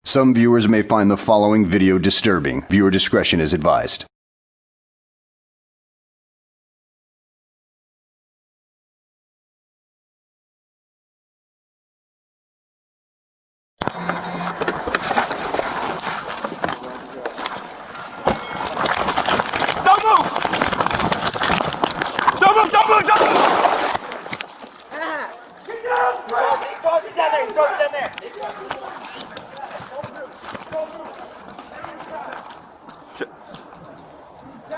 Some viewers may find the following video disturbing. Viewer discretion is advised. Don't move! Don't move! Don't move! Don't move! He tossed it down there. He tossed it down there.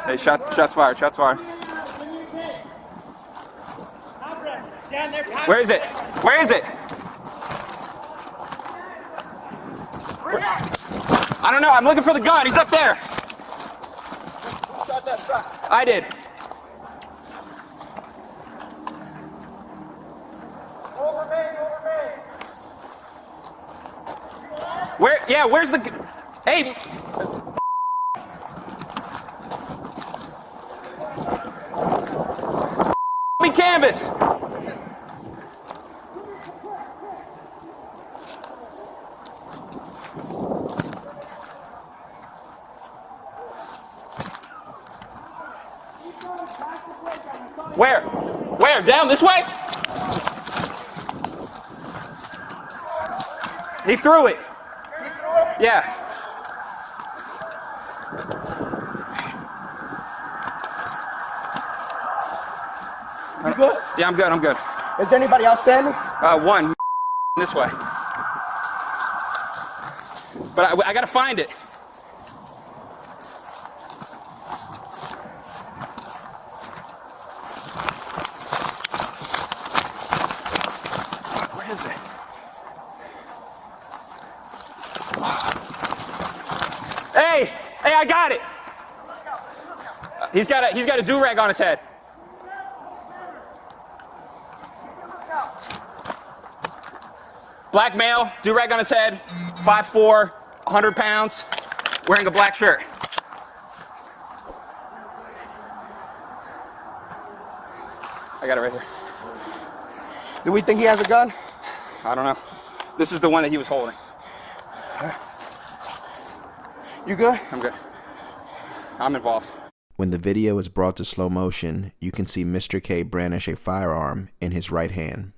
Hey, shots fired. Shots fired. Where is it? Where is it? I don't know. I'm looking for the gun. He's up there. I did. Where? Yeah, where's the... Hey! Me canvas! Where? Where? Down this way? He threw it. Yeah. You good? Yeah, I'm good. I'm good. Is there anybody else standing? One this way. But I gotta find it. Where is it? Hey, I got it. He's got a do-rag on his head. Black male, do-rag on his head, 5'4", 100 pounds, wearing a black shirt. I got it right here. Do we think he has a gun? I don't know. This is the one that he was holding. You good? I'm good. I'm involved. When the video is brought to slow motion, you can see Mr. Kay brandish a firearm in his right hand.